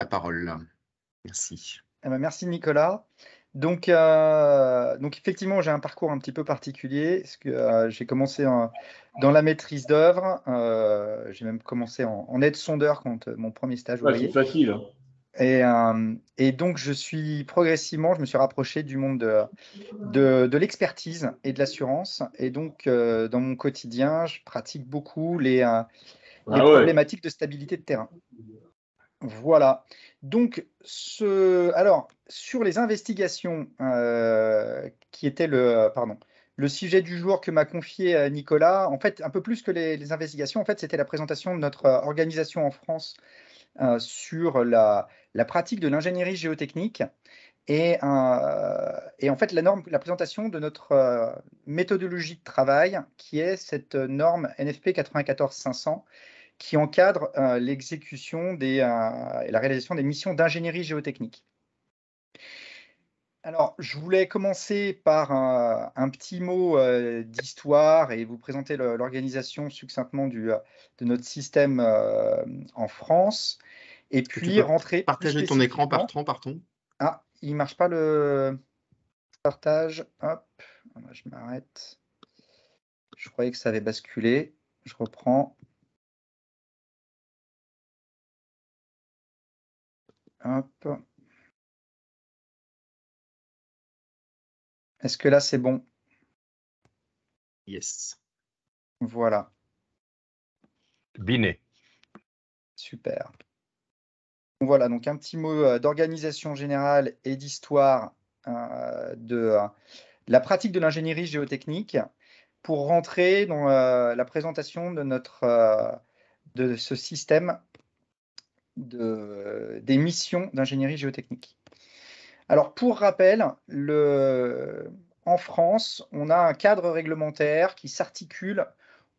parole. Merci. Eh ben, merci Nicolas. Donc effectivement, j'ai un parcours un petit peu particulier parce que j'ai commencé dans la maîtrise d'œuvre. J'ai même commencé en aide-sondeur quand mon premier stage Ouais, c'est ouvrier. facile. Hein. Et donc, je me suis rapproché du monde de l'expertise et de l'assurance. Et donc, dans mon quotidien, je pratique beaucoup les Ah ouais. problématiques de stabilité de terrain. Voilà. Donc, alors, sur les investigations, qui était le sujet du jour que m'a confié Nicolas, en fait, un peu plus que les investigations, en fait, c'était la présentation de notre organisation en France sur la pratique de l'ingénierie géotechnique et en fait, la présentation de notre méthodologie de travail, qui est cette norme NFP 94-500, qui encadre l'exécution et la réalisation des missions d'ingénierie géotechnique. Alors, je voulais commencer par un petit mot d'histoire et vous présenter l'organisation succinctement de notre système en France, et puis rentrer partager ton écran par ton. Ah, il ne marche pas le partage. Hop, je m'arrête. Je croyais que ça avait basculé. Je reprends. Hop. Est-ce que là, c'est bon? Yes. Voilà. Binet. Super. Voilà, donc un petit mot d'organisation générale et d'histoire de la pratique de l'ingénierie géotechnique pour rentrer dans la présentation de ce système des missions d'ingénierie géotechnique. Alors, pour rappel, en France, on a un cadre réglementaire qui s'articule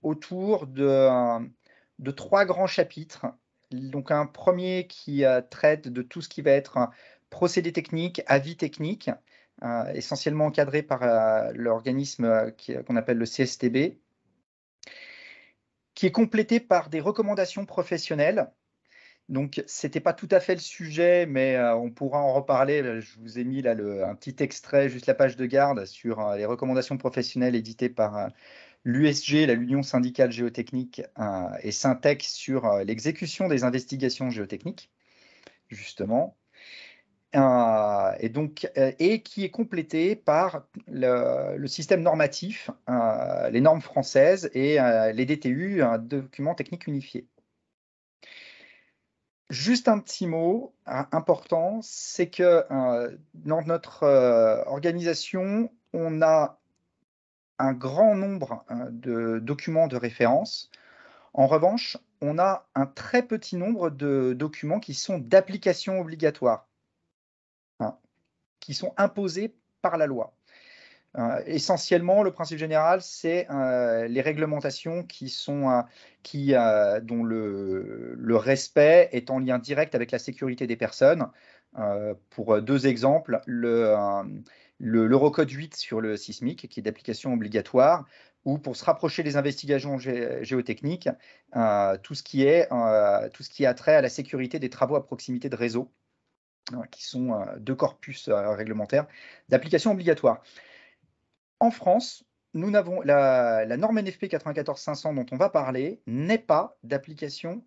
autour de 3 grands chapitres. Donc, un premier qui traite de tout ce qui va être procédés techniques, avis techniques, essentiellement encadré par l'organisme qu'on appelle le CSTB, qui est complété par des recommandations professionnelles. Donc, ce n'était pas tout à fait le sujet, mais on pourra en reparler. Je vous ai mis là un petit extrait, juste la page de garde, sur les recommandations professionnelles éditées par l'USG, l'Union syndicale géotechnique, et Syntec sur l'exécution des investigations géotechniques, justement. Et qui est complété par le système normatif, les normes françaises et les DTU, un document technique unifié. Juste un petit mot important, c'est que dans notre organisation, on a un grand nombre de documents de référence. En revanche, on a un très petit nombre de documents qui sont d'application obligatoire, qui sont imposés par la loi. Essentiellement, le principe général, c'est les réglementations dont le respect est en lien direct avec la sécurité des personnes. Pour 2 exemples, l'Eurocode 8 sur le sismique, qui est d'application obligatoire, ou pour se rapprocher des investigations géotechniques, tout ce qui a trait à la sécurité des travaux à proximité de réseaux, qui sont 2 corpus réglementaires d'application obligatoire. En France, nous n'avons la norme NFP 94-500 dont on va parler n'est pas d'application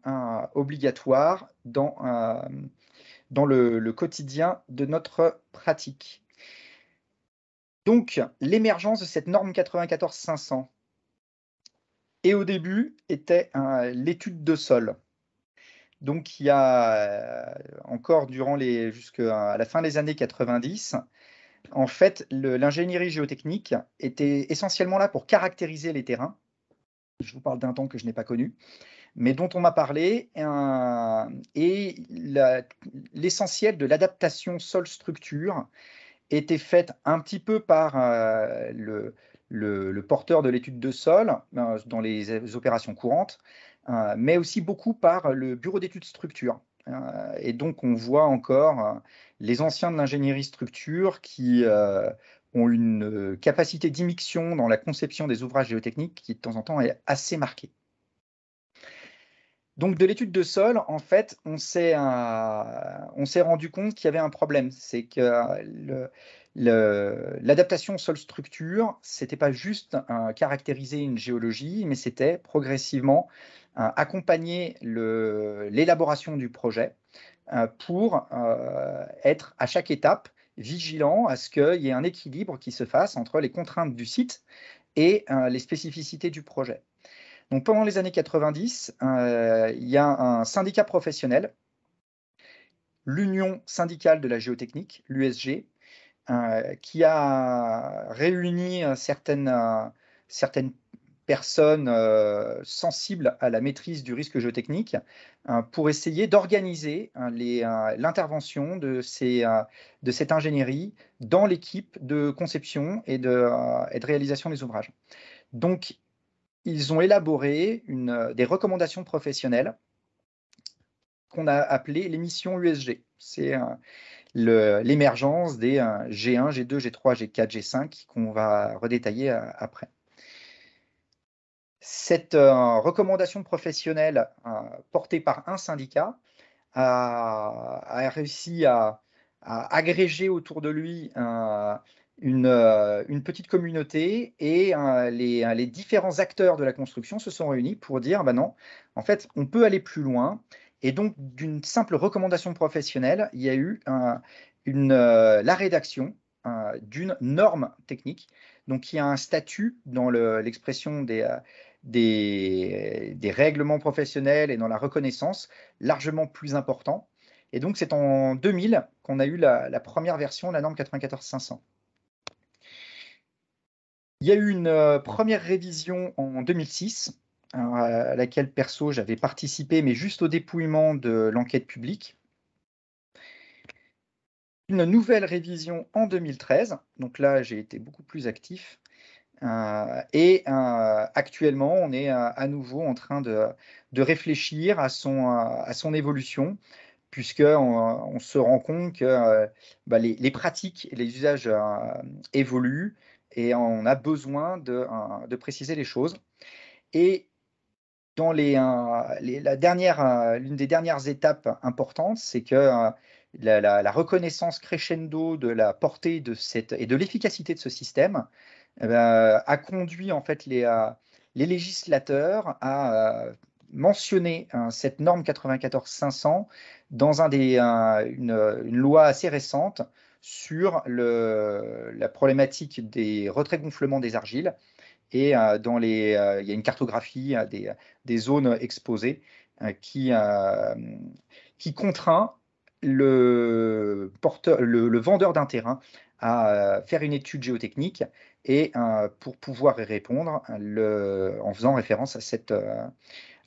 obligatoire dans le quotidien de notre pratique. Donc, l'émergence de cette norme 94-500 et au début était l'étude de sol. Donc, il y a encore jusqu'à la fin des années 90, en fait, l'ingénierie géotechnique était essentiellement là pour caractériser les terrains. Je vous parle d'un temps que je n'ai pas connu, mais dont on m'a parlé, et l'essentiel de l'adaptation sol-structure était faite un petit peu par le porteur de l'étude de sol dans les opérations courantes, mais aussi beaucoup par le bureau d'études structure. Et donc, on voit encore les anciens de l'ingénierie structure qui ont une capacité d'immixtion dans la conception des ouvrages géotechniques qui, de temps en temps, est assez marquée. Donc, de l'étude de sol, en fait, on s'est rendu compte qu'il y avait un problème. C'est que l'adaptation sol-structure, ce n'était pas juste caractériser une géologie, mais c'était progressivement accompagner l'élaboration du projet pour être à chaque étape vigilant à ce qu'il y ait un équilibre qui se fasse entre les contraintes du site et les spécificités du projet. Donc, pendant les années 90, il y a un syndicat professionnel, l'Union syndicale de la géotechnique, l'USG, qui a réuni certaines personnes sensibles à la maîtrise du risque géotechnique pour essayer d'organiser l'intervention de cette ingénierie dans l'équipe de conception et de réalisation des ouvrages. Donc, ils ont élaboré des recommandations professionnelles qu'on a appelées les missions USG. C'est l'émergence des G1, G2, G3, G4, G5 qu'on va redétailler après. Cette recommandation professionnelle portée par un syndicat a réussi à agréger autour de lui une petite communauté et les différents acteurs de la construction se sont réunis pour dire bah non, en fait, on peut aller plus loin. Et donc, d'une simple recommandation professionnelle, il y a eu la rédaction d'une norme technique, donc qui a un statut dans l'expression des règlements professionnels et dans la reconnaissance largement plus important. Et donc, c'est en 2000 qu'on a eu la première version de la norme 94-500. Il y a eu une première révision en 2006, à laquelle, perso, j'avais participé, mais juste au dépouillement de l'enquête publique. Une nouvelle révision en 2013, donc là, j'ai été beaucoup plus actif. Et actuellement, on est à nouveau en train de réfléchir à son évolution, puisqu'on se rend compte que les pratiques et les usages évoluent et on a besoin de préciser les choses. Et dans l'une des dernières étapes importantes, c'est que la reconnaissance crescendo de la portée et de l'efficacité de ce système a conduit en fait les législateurs à mentionner cette norme 94-500 dans une loi assez récente sur la problématique des retraits-gonflements des argiles. Et il y a une cartographie des zones exposées qui contraint le vendeur d'un terrain à faire une étude géotechnique et pour pouvoir y répondre en faisant référence à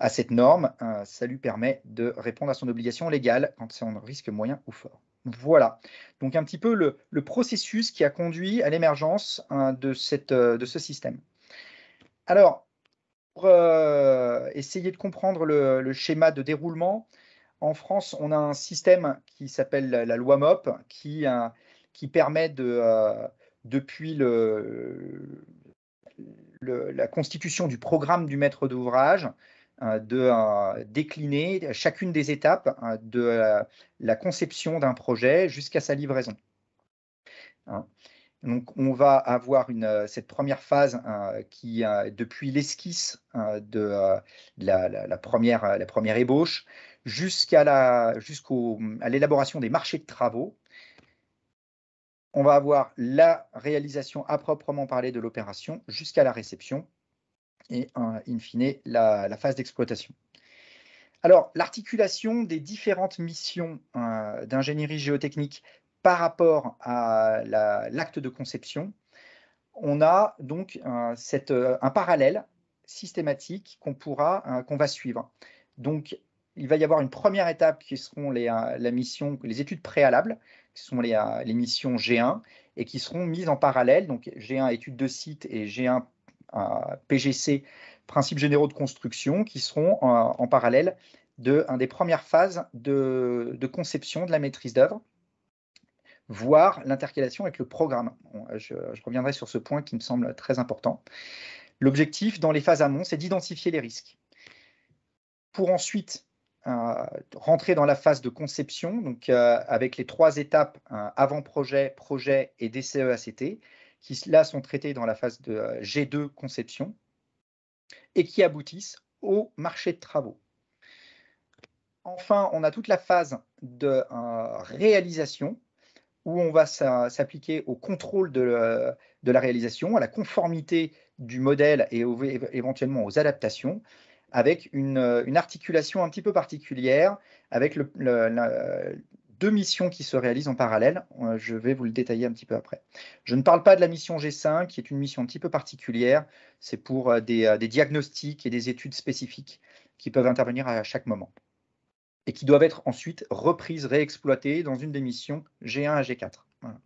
cette norme, ça lui permet de répondre à son obligation légale quand c'est en risque moyen ou fort. Voilà, donc un petit peu le processus qui a conduit à l'émergence de ce système. Alors, pour essayer de comprendre le schéma de déroulement, en France, on a un système qui s'appelle la loi MOP qui permet depuis la constitution du programme du maître d'ouvrage, de décliner chacune des étapes de la conception d'un projet jusqu'à sa livraison. Donc, on va avoir cette première phase qui, depuis l'esquisse de la première ébauche jusqu'à l'élaboration des marchés de travaux. On va avoir la réalisation à proprement parler de l'opération jusqu'à la réception et, in fine, la phase d'exploitation. Alors, l'articulation des différentes missions d'ingénierie géotechnique par rapport à l'acte de conception, on a donc un parallèle systématique qu'on va suivre. Donc, il va y avoir une première étape qui seront les études préalables, qui sont les missions G1 et qui seront mises en parallèle. Donc, G1 études de site et G1 PGC, principes généraux de construction, qui seront en parallèle des premières phases de conception de la maîtrise d'œuvre, voire l'intercalation avec le programme. Je reviendrai sur ce point qui me semble très important. L'objectif dans les phases amont, c'est d'identifier les risques. pour ensuite rentrer dans la phase de conception, donc avec les 3 étapes avant-projet, projet et DCE-ACT, qui là sont traitées dans la phase de G2 conception et qui aboutissent au marché de travaux. Enfin, on a toute la phase de réalisation où on va s'appliquer au contrôle de la réalisation, à la conformité du modèle et éventuellement aux adaptations, avec une articulation un petit peu particulière, avec 2 missions qui se réalisent en parallèle. Je vais vous le détailler un petit peu après. Je ne parle pas de la mission G5, qui est une mission un petit peu particulière. C'est pour des diagnostics et des études spécifiques qui peuvent intervenir à chaque moment et qui doivent être ensuite reprises, réexploitées dans une des missions G1 à G4. Voilà.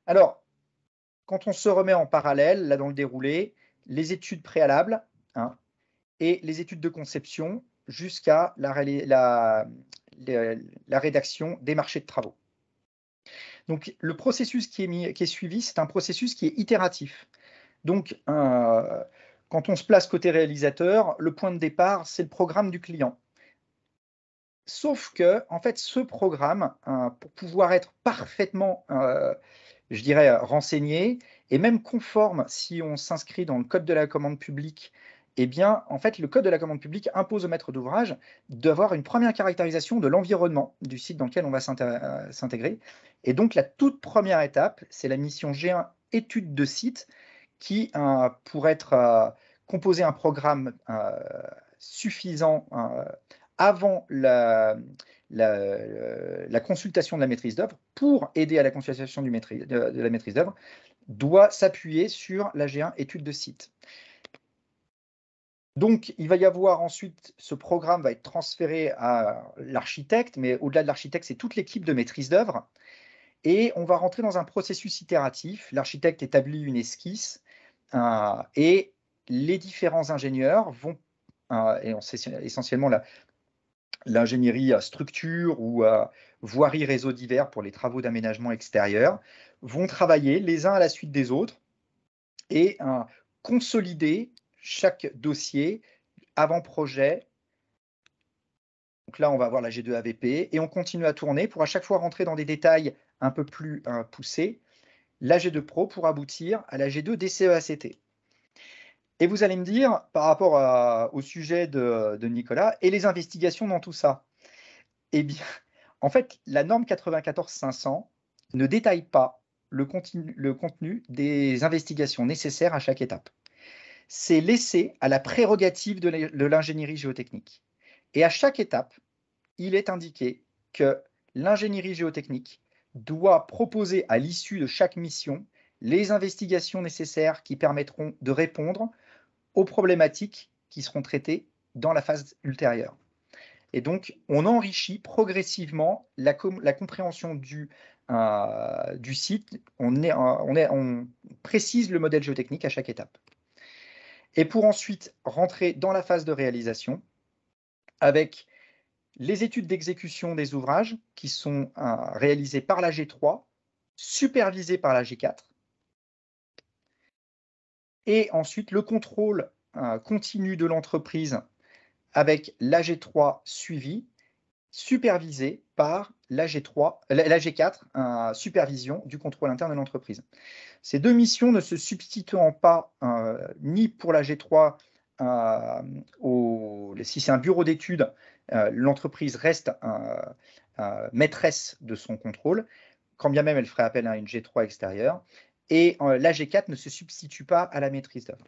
Alors, quand on se remet en parallèle, là dans le déroulé, les études préalables et les études de conception jusqu'à la rédaction des marchés de travaux. Donc, le processus qui est suivi, c'est un processus qui est itératif. Donc, quand on se place côté réalisateur, le point de départ, c'est le programme du client. Sauf que, en fait, ce programme, pour pouvoir être parfaitement, je dirais, renseigné et même conforme si on s'inscrit dans le code de la commande publique, eh bien, en fait, le code de la commande publique impose au maître d'ouvrage d'avoir une première caractérisation de l'environnement du site dans lequel on va s'intégrer. Et donc, la toute première étape, c'est la mission G1 étude de site qui, pour être composer un programme suffisant avant la consultation de la maîtrise d'œuvre, pour aider à la consultation de la maîtrise d'œuvre, doit s'appuyer sur la G1 étude de site. Donc, il va y avoir ensuite, ce programme va être transféré à l'architecte, mais au-delà de l'architecte, c'est toute l'équipe de maîtrise d'œuvre. Et on va rentrer dans un processus itératif. L'architecte établit une esquisse et les différents ingénieurs vont, et on sait essentiellement l'ingénierie structure ou voirie réseau divers pour les travaux d'aménagement extérieur, vont travailler les uns à la suite des autres et consolider chaque dossier avant-projet. Donc là, on va avoir la G2 AVP et on continue à tourner pour à chaque fois rentrer dans des détails un peu plus poussés, la G2 Pro pour aboutir à la G2 DCE-ACT. Et vous allez me dire, par rapport au sujet de Nicolas, et les investigations dans tout ça? Eh bien, en fait, la norme 94-500 ne détaille pas le contenu des investigations nécessaires à chaque étape. C'est laissé à la prérogative de l'ingénierie géotechnique. Et à chaque étape, il est indiqué que l'ingénierie géotechnique doit proposer à l'issue de chaque mission les investigations nécessaires qui permettront de répondre aux problématiques qui seront traitées dans la phase ultérieure. Et donc, on enrichit progressivement la compréhension du site. On précise le modèle géotechnique à chaque étape. Et pour ensuite rentrer dans la phase de réalisation avec les études d'exécution des ouvrages qui sont réalisées par la G3, supervisées par la G4, et ensuite le contrôle continu de l'entreprise avec la G3 suivie, supervisée par la G4, supervision du contrôle interne de l'entreprise. Ces 2 missions ne se substituant pas ni pour la G3, si c'est un bureau d'études, l'entreprise reste maîtresse de son contrôle, quand bien même elle ferait appel à une G3 extérieure, et la G4 ne se substitue pas à la maîtrise d'œuvre.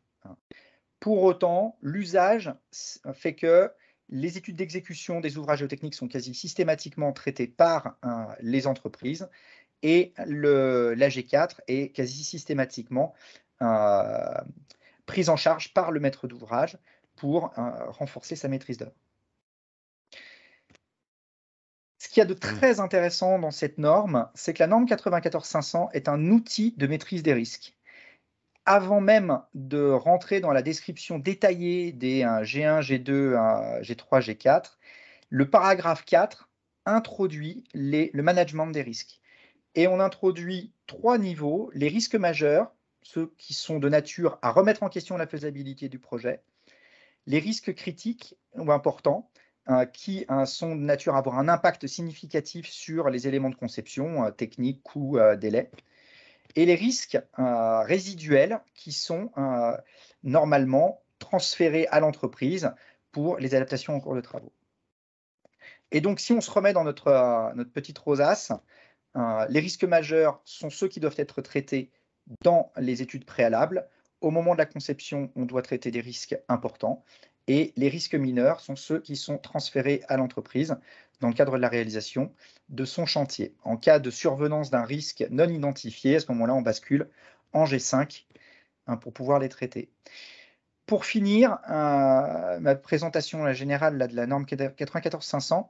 Pour autant, l'usage fait que les études d'exécution des ouvrages géotechniques sont quasi systématiquement traitées par les entreprises et la G4 est quasi systématiquement prise en charge par le maître d'ouvrage pour renforcer sa maîtrise d'œuvre. Ce qu'il y a de très intéressant dans cette norme, c'est que la norme 94-500 est un outil de maîtrise des risques. Avant même de rentrer dans la description détaillée des G1, G2, G3, G4, le paragraphe 4 introduit le management des risques. Et on introduit 3 niveaux, les risques majeurs, ceux qui sont de nature à remettre en question la faisabilité du projet, les risques critiques ou importants qui sont de nature à avoir un impact significatif sur les éléments de conception, technique, coût, délai, et les risques résiduels qui sont normalement transférés à l'entreprise pour les adaptations en cours de travaux. Et donc, si on se remet dans notre petite rosace, les risques majeurs sont ceux qui doivent être traités dans les études préalables. Au moment de la conception, on doit traiter des risques importants. Et les risques mineurs sont ceux qui sont transférés à l'entreprise dans le cadre de la réalisation de son chantier. En cas de survenance d'un risque non identifié, à ce moment-là, on bascule en G5 pour pouvoir les traiter. Pour finir, ma présentation générale de la norme 94-500,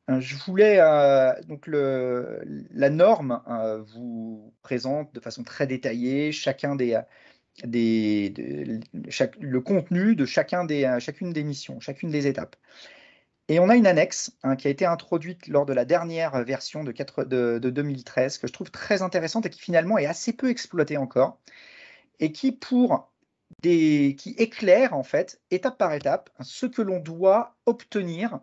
je voulais, donc la norme vous présente de façon très détaillée le contenu de chacune des missions, chacune des étapes. Et on a une annexe qui a été introduite lors de la dernière version de 2013, que je trouve très intéressante et qui finalement est assez peu exploitée encore, et qui éclaire en fait, étape par étape, ce que l'on doit obtenir.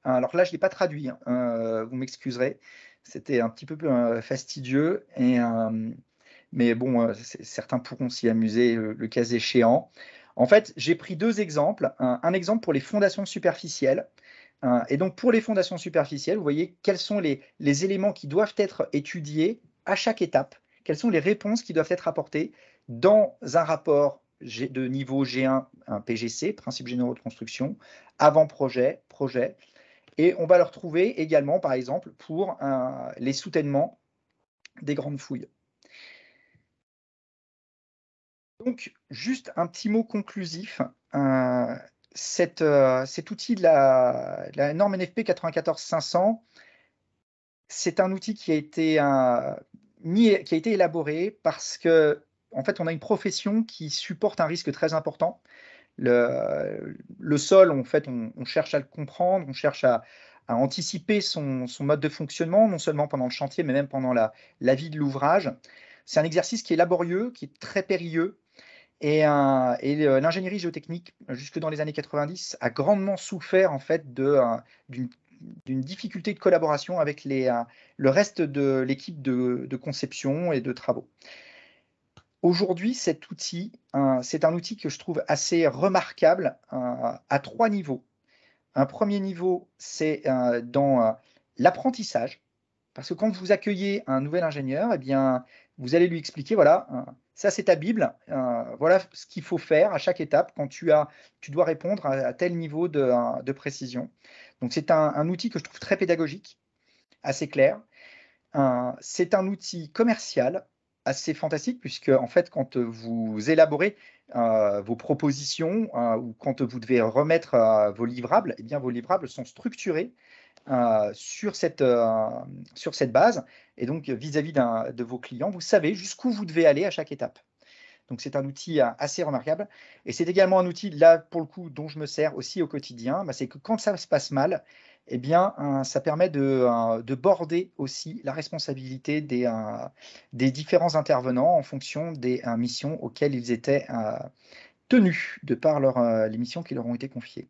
Alors là, je ne l'ai pas traduit, vous m'excuserez, c'était un petit peu fastidieux, mais bon, certains pourront s'y amuser le cas échéant. En fait, j'ai pris deux exemples. Un exemple pour les fondations superficielles. Et donc, pour les fondations superficielles, vous voyez quels sont les éléments qui doivent être étudiés à chaque étape, quelles sont les réponses qui doivent être apportées dans un rapport de niveau G1, un PGC, principes généraux de construction, avant-projet, projet. Et on va le retrouver également, par exemple, pour les soutènements des grandes fouilles. Donc, juste un petit mot conclusif. Cet outil de la norme NFP 94-500, c'est un outil qui a été élaboré parce que, en fait, on a une profession qui supporte un risque très important. Le sol, en fait, on cherche à le comprendre, on cherche à anticiper son mode de fonctionnement, non seulement pendant le chantier, mais même pendant la vie de l'ouvrage. C'est un exercice qui est laborieux, qui est très périlleux. Et l'ingénierie géotechnique, jusque dans les années 90, a grandement souffert en fait d'une difficulté de collaboration avec le reste de l'équipe de conception et de travaux. Aujourd'hui, cet outil, c'est un outil que je trouve assez remarquable à trois niveaux. Un premier niveau, c'est dans l'apprentissage, parce que quand vous accueillez un nouvel ingénieur, eh bien, vous allez lui expliquer, voilà, ça c'est ta Bible, voilà ce qu'il faut faire à chaque étape quand tu dois répondre à tel niveau de précision. Donc c'est un outil que je trouve très pédagogique, assez clair. C'est un outil commercial assez fantastique, puisque en fait, quand vous élaborez vos propositions ou quand vous devez remettre vos livrables, eh bien, vos livrables sont structurés sur cette base. Et donc, vis-à-vis de vos clients, vous savez jusqu'où vous devez aller à chaque étape. Donc, c'est un outil assez remarquable. Et c'est également un outil, là, pour le coup, dont je me sers aussi au quotidien. Bah, c'est que quand ça se passe mal, eh bien, ça permet de border aussi la responsabilité des différents intervenants en fonction des missions auxquelles ils étaient tenus de par les missions qui leur ont été confiées.